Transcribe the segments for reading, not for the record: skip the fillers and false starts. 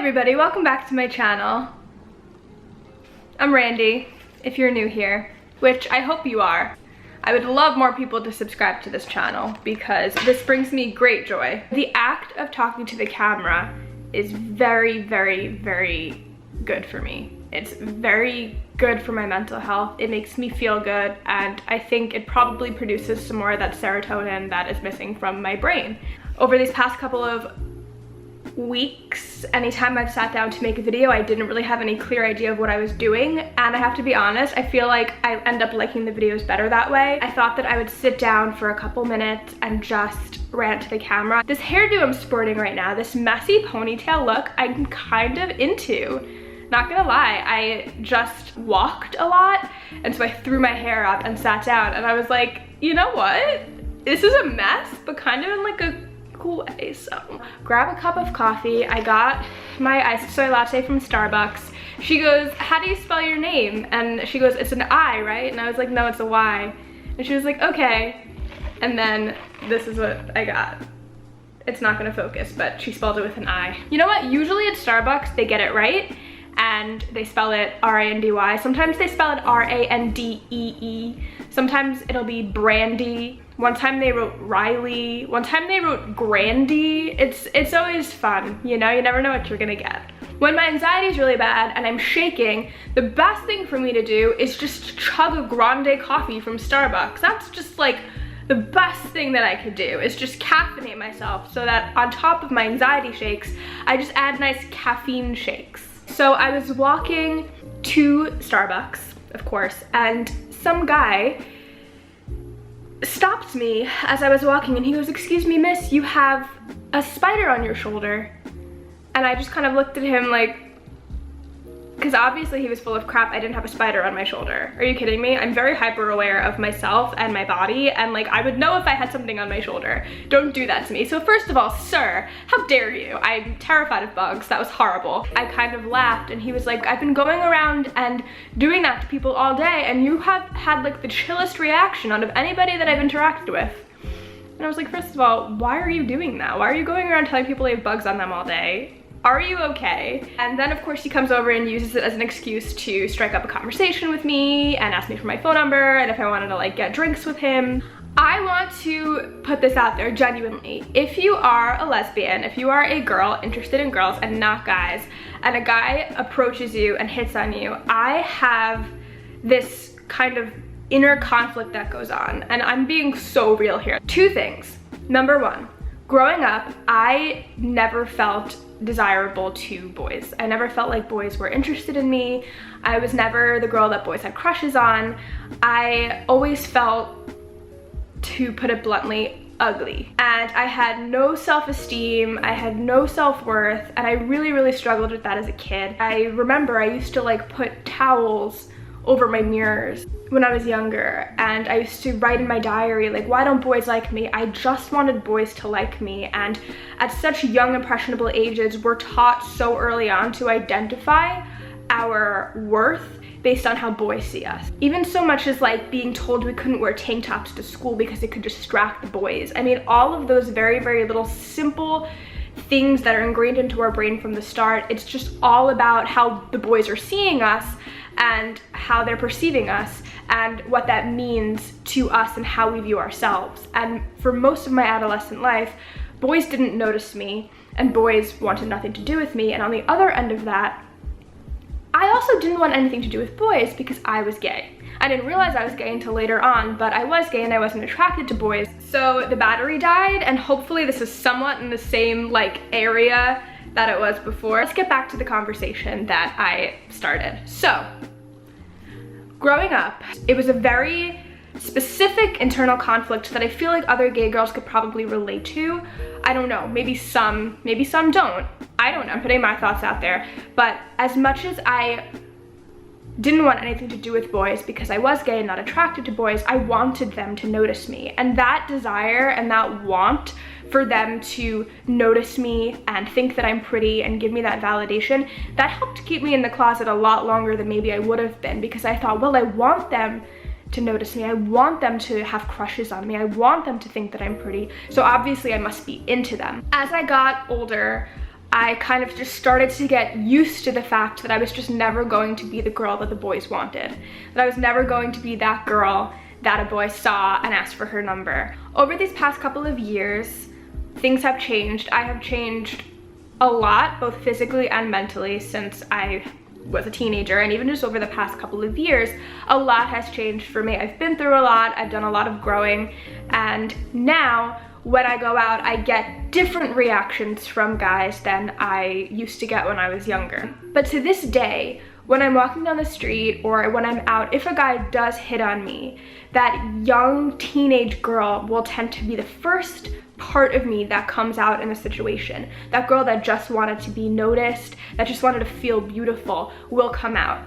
everybody, welcome back to my channel. I'm Randy, if you're new here, which I hope you are. I would love more people to subscribe to this channel because this brings me great joy. The act of talking to the camera is very, very, very good for me. It's very good for my mental health. It makes me feel good, and I think it probably produces some more of that serotonin that is missing from my brain. Over these past couple of weeks, anytime I've sat down to make a video, I didn't really have any clear idea of what I was doing, and I have to be honest, I feel like I end up liking the videos better that way. I thought that I would sit down for a couple minutes and just rant to the camera. This hairdo I'm sporting right now, this messy ponytail look, I'm kind of into. Not gonna lie, I just walked a lot, and so I threw my hair up and sat down, and I was like, you know what? This is a mess, but kind of in like a cool way. So grab a cup of coffee. I got my iced soy latte from Starbucks. She goes, how do you spell your name? And she goes, it's an I, right? And I was like, no, it's a Y. And she was like, okay. And then this is what I got. It's not gonna focus, but she spelled it with an I. You know what? Usually at Starbucks, they get it right and they spell it R-A-N-D-Y. Sometimes they spell it R-A-N-D-E-E. Sometimes it'll be Brandy. One time they wrote Riley. One time they wrote Grandy. It's always fun, you know? You never know what you're gonna get. When my anxiety is really bad and I'm shaking, the best thing for me to do is just chug a grande coffee from Starbucks. That's just like the best thing that I could do, is just caffeinate myself so that on top of my anxiety shakes, I just add nice caffeine shakes. So I was walking to Starbucks, of course, and some guy stopped me as I was walking and he goes, excuse me, miss, you have a spider on your shoulder. And I just kind of looked at him like, because obviously he was full of crap. I didn't have a spider on my shoulder. Are you kidding me? I'm very hyper aware of myself and my body, and like I would know if I had something on my shoulder. Don't do that to me. So first of all, sir, how dare you? I'm terrified of bugs. That was horrible. I kind of laughed and he was like, I've been going around and doing that to people all day, and you have had like the chillest reaction out of anybody that I've interacted with. And I was like, first of all, why are you doing that? Why are you going around telling people they have bugs on them all day? Are you okay? And then of course he comes over and uses it as an excuse to strike up a conversation with me and ask me for my phone number and if I wanted to like get drinks with him. I want to put this out there genuinely. If you are a lesbian, if you are a girl interested in girls and not guys, and a guy approaches you and hits on you, I have this kind of inner conflict that goes on, and I'm being so real here. Two things. Number one, growing up, I never felt desirable to boys. I never felt like boys were interested in me. I was never the girl that boys had crushes on. I always felt, to put it bluntly, ugly. And I had no self-esteem, I had no self-worth, and I really, really struggled with that as a kid. I remember I used to like put towels over my mirrors when I was younger, and I used to write in my diary like, why don't boys like me? I just wanted boys to like me. And at such young impressionable ages, we're taught so early on to identify our worth based on how boys see us. Even so much as like being told we couldn't wear tank tops to school because it could distract the boys. I mean, all of those very, very little simple things that are ingrained into our brain from the start. It's just all about how the boys are seeing us and how they're perceiving us and what that means to us and how we view ourselves. And for most of my adolescent life, boys didn't notice me and boys wanted nothing to do with me. And on the other end of that, I also didn't want anything to do with boys because I was gay. I didn't realize I was gay until later on, but I was gay and I wasn't attracted to boys. So the battery died, and hopefully this is somewhat in the same like area that it was before. Let's get back to the conversation that I started. So, growing up, it was a very specific internal conflict that I feel like other gay girls could probably relate to. I don't know, maybe some don't. I don't know, I'm putting my thoughts out there. But as much as I didn't want anything to do with boys because I was gay and not attracted to boys, I wanted them to notice me. And that desire and that want for them to notice me and think that I'm pretty and give me that validation, that helped keep me in the closet a lot longer than maybe I would have been, because I thought, well, I want them to notice me. I want them to have crushes on me. I want them to think that I'm pretty. So obviously I must be into them. As I got older, I kind of just started to get used to the fact that I was just never going to be the girl that the boys wanted. That I was never going to be that girl that a boy saw and asked for her number. Over these past couple of years, things have changed. I have changed a lot, both physically and mentally, since I was a teenager, and even just over the past couple of years, a lot has changed for me. I've been through a lot, I've done a lot of growing, and now when I go out, I get different reactions from guys than I used to get when I was younger. But to this day, when I'm walking down the street or when I'm out, if a guy does hit on me, that young teenage girl will tend to be the first part of me that comes out in a situation. That girl that just wanted to be noticed, that just wanted to feel beautiful, will come out.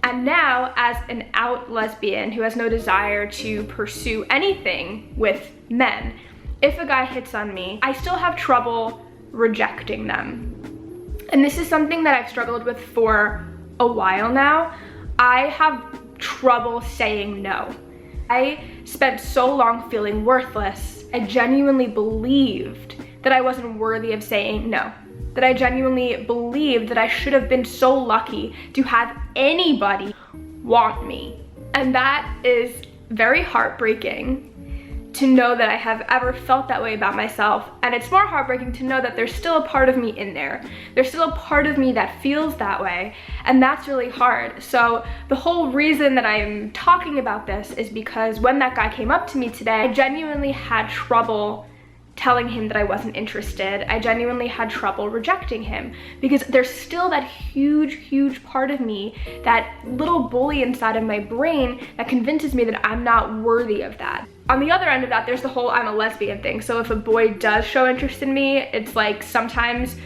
And now, as an out lesbian who has no desire to pursue anything with men, if a guy hits on me, I still have trouble rejecting them. And this is something that I've struggled with for a while now. I have trouble saying no. I spent so long feeling worthless. I genuinely believed that I wasn't worthy of saying no. That I genuinely believed that I should have been so lucky to have anybody want me. And that is very heartbreaking to know that I have ever felt that way about myself. And it's more heartbreaking to know that there's still a part of me in there. There's still a part of me that feels that way, and that's really hard. So the whole reason that I'm talking about this is because when that guy came up to me today, I genuinely had trouble telling him that I wasn't interested. I genuinely had trouble rejecting him because there's still that huge part of me, that little bully inside of my brain that convinces me that I'm not worthy of that. On the other end of that, there's the whole I'm a lesbian thing. So if a boy does show interest in me, it's like sometimes,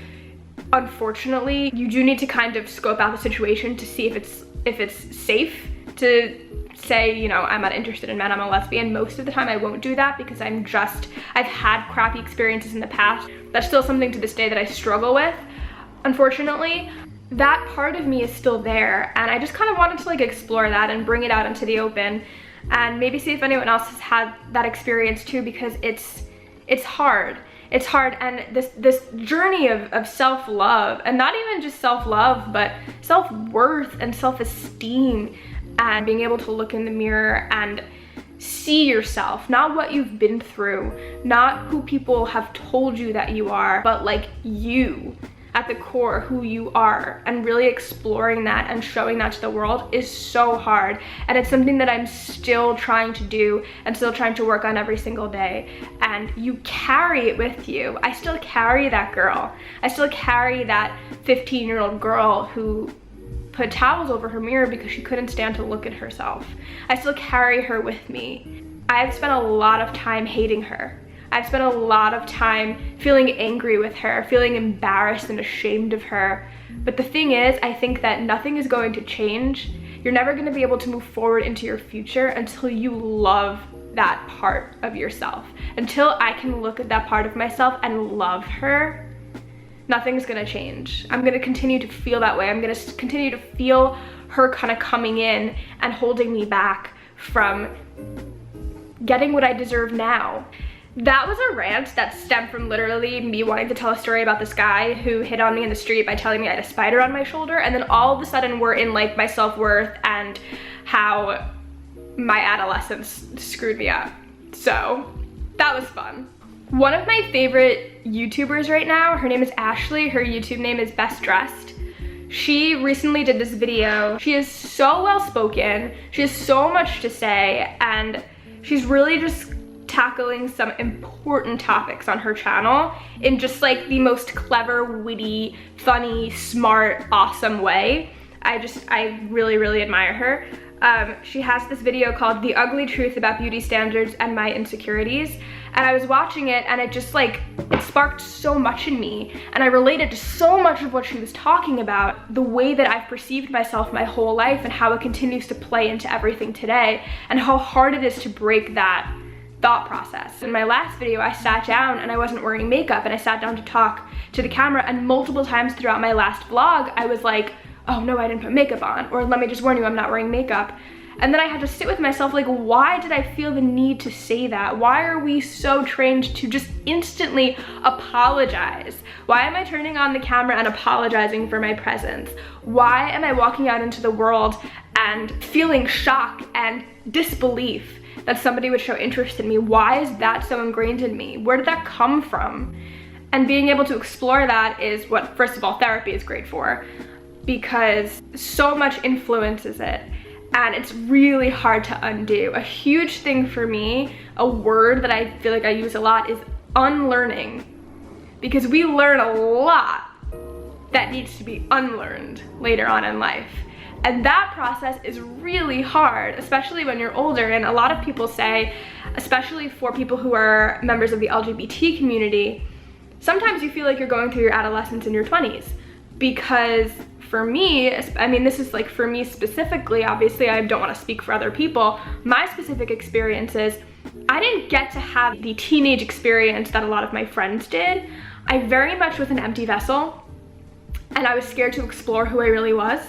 unfortunately, you do need to kind of scope out the situation to see if it's safe to say, you know, I'm not interested in men, I'm a lesbian. Most of the time I won't do that because I've had crappy experiences in the past. That's still something to this day that I struggle with, unfortunately. That part of me is still there, and I just kind of wanted to like explore that and bring it out into the open and maybe see if anyone else has had that experience too, because it's hard. It's hard, and this journey of self-love, and not even just self-love, but self-worth and self-esteem, and being able to look in the mirror and see yourself, not what you've been through, not who people have told you that you are, but like you at the core, who you are, and really exploring that and showing that to the world is so hard. And it's something that I'm still trying to do and still trying to work on every single day. And you carry it with you. I still carry that girl. I still carry that 15-year-old girl who put towels over her mirror because she couldn't stand to look at herself. I still carry her with me. I've spent a lot of time hating her. I've spent a lot of time feeling angry with her, feeling embarrassed and ashamed of her. But the thing is, I think that nothing is going to change. You're never going to be able to move forward into your future until you love that part of yourself. Until I can look at that part of myself and love her, nothing's gonna change. I'm gonna continue to feel that way. I'm gonna continue to feel her kind of coming in and holding me back from getting what I deserve now. That was a rant that stemmed from literally me wanting to tell a story about this guy who hit on me in the street by telling me I had a spider on my shoulder, and then all of a sudden we're in like my self-worth and how my adolescence screwed me up. So that was fun. One of my favorite YouTubers right now, her name is Ashley, her YouTube name is Best Dressed. She recently did this video. She is so well spoken, she has so much to say, and she's really just tackling some important topics on her channel in just like the most clever, witty, funny, smart, awesome way. I really admire her. She has this video called The Ugly Truth About Beauty Standards and My Insecurities, and I was watching it and it just like, it sparked so much in me, and I related to so much of what she was talking about, the way that I've perceived myself my whole life and how it continues to play into everything today, and how hard it is to break that thought process. In my last video, I sat down and I wasn't wearing makeup, and I sat down to talk to the camera, and multiple times throughout my last vlog, I was like, oh no, I didn't put makeup on, or let me just warn you, I'm not wearing makeup. And then I had to sit with myself, like, why did I feel the need to say that? Why are we so trained to just instantly apologize? Why am I turning on the camera and apologizing for my presence? Why am I walking out into the world and feeling shock and disbelief that somebody would show interest in me? Why is that so ingrained in me? Where did that come from? And being able to explore that is what, first of all, therapy is great for, because so much influences it and it's really hard to undo. A huge thing for me, a word that I feel like I use a lot, is unlearning, because we learn a lot that needs to be unlearned later on in life. And that process is really hard, especially when you're older. And a lot of people say, especially for people who are members of the LGBT community, sometimes you feel like you're going through your adolescence in your 20s. Because for me, I mean, this is like for me specifically, obviously I don't want to speak for other people. My specific experiences, I didn't get to have the teenage experience that a lot of my friends did. I very much was an empty vessel, and I was scared to explore who I really was.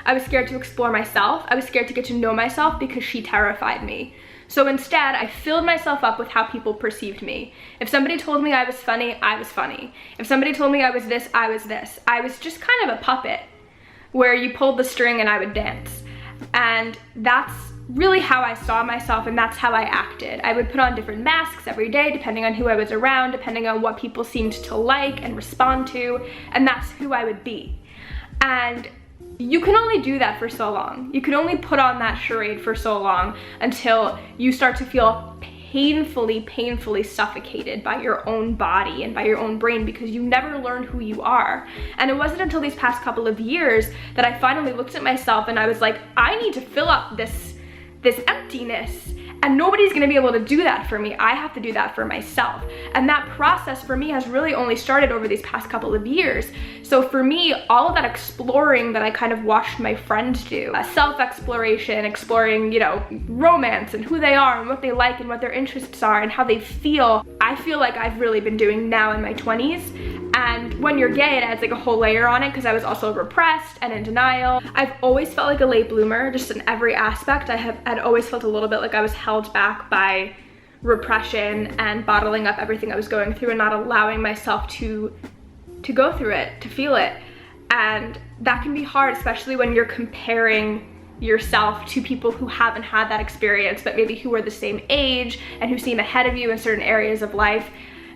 I was scared to explore myself. I was scared to get to know myself because she terrified me. So instead, I filled myself up with how people perceived me. If somebody told me I was funny, I was funny. If somebody told me I was this, I was this. I was just kind of a puppet where you pulled the string and I would dance. And that's really how I saw myself, and that's how I acted. I would put on different masks every day depending on who I was around, depending on what people seemed to like and respond to, and that's who I would be. And you can only do that for so long. You can only put on that charade for so long until you start to feel painfully suffocated by your own body and by your own brain, because you never learned who you are. And it wasn't until these past couple of years that I finally looked at myself and I was like, I need to fill up this emptiness, and nobody's gonna be able to do that for me. I have to do that for myself. And that process for me has really only started over these past couple of years. So for me, all of that exploring that I kind of watched my friends do, self-exploration, exploring, you know, romance and who they are and what they like and what their interests are and how they feel, I feel like I've really been doing now in my 20s. And when you're gay, it adds like a whole layer on it, because I was also repressed and in denial. I've always felt like a late bloomer, just in every aspect. I'd always felt a little bit like I was held back by repression and bottling up everything I was going through and not allowing myself to go through it, to feel it. And that can be hard, especially when you're comparing yourself to people who haven't had that experience, but maybe who are the same age and who seem ahead of you in certain areas of life.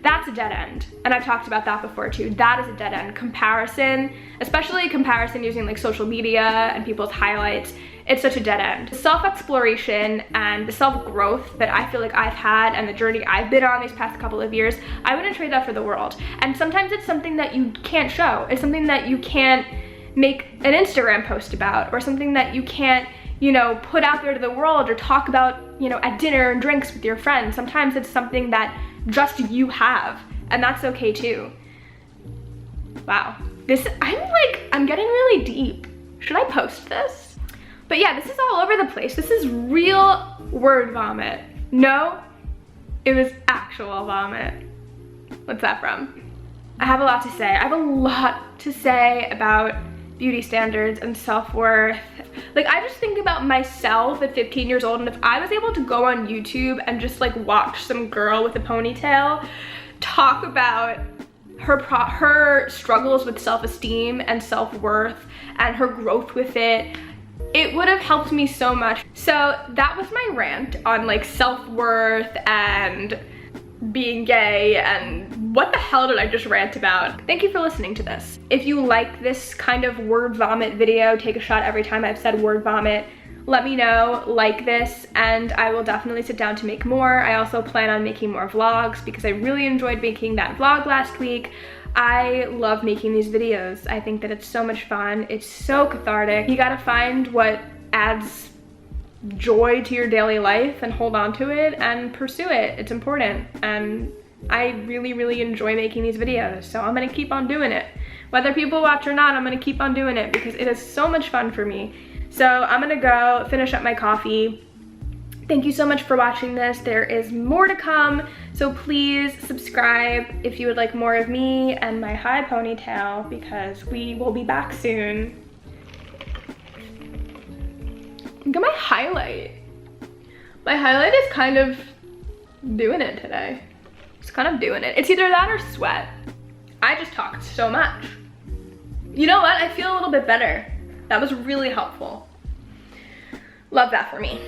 That's a dead end. And I've talked about that before too. That is a dead end. Comparison, especially comparison using like social media and people's highlights, it's such a dead end. The self-exploration and the self-growth that I feel like I've had and the journey I've been on these past couple of years, I wouldn't trade that for the world. And sometimes it's something that you can't show. It's something that you can't make an Instagram post about, or something that you can't, you know, put out there to the world or talk about, you know, at dinner and drinks with your friends. Sometimes it's something that just you have, and that's okay too. Wow, I'm getting really deep. Should I post this? But yeah, this is all over the place. This is real word vomit. No, it was actual vomit. What's that from? I have a lot to say. I have a lot to say about beauty standards and self-worth. Like, I just think about myself at 15 years old, and if I was able to go on YouTube and just like watch some girl with a ponytail talk about her struggles with self-esteem and self-worth and her growth with it, it would have helped me so much. So that was my rant on like self-worth and being gay, and what the hell did I just rant about? Thank you for listening to this. If you like this kind of word vomit video, take a shot every time I've said word vomit, let me know, like this, and I will definitely sit down to make more. I also plan on making more vlogs because I really enjoyed making that vlog last week. I love making these videos. I think that it's so much fun. It's so cathartic. You gotta find what adds joy to your daily life and hold on to it and pursue it. It's important, and I really enjoy making these videos, so I'm gonna keep on doing it. Whether people watch or not, I'm gonna keep on doing it because it is so much fun for me. So I'm gonna go finish up my coffee. Thank you so much for watching this. There is more to come, so please subscribe if you would like more of me and my high ponytail, because we will be back soon. Look at my highlight. My highlight is kind of doing it today. It's kind of doing it. It's either that or sweat. I just talked so much. You know what? I feel a little bit better. That was really helpful. Love that for me.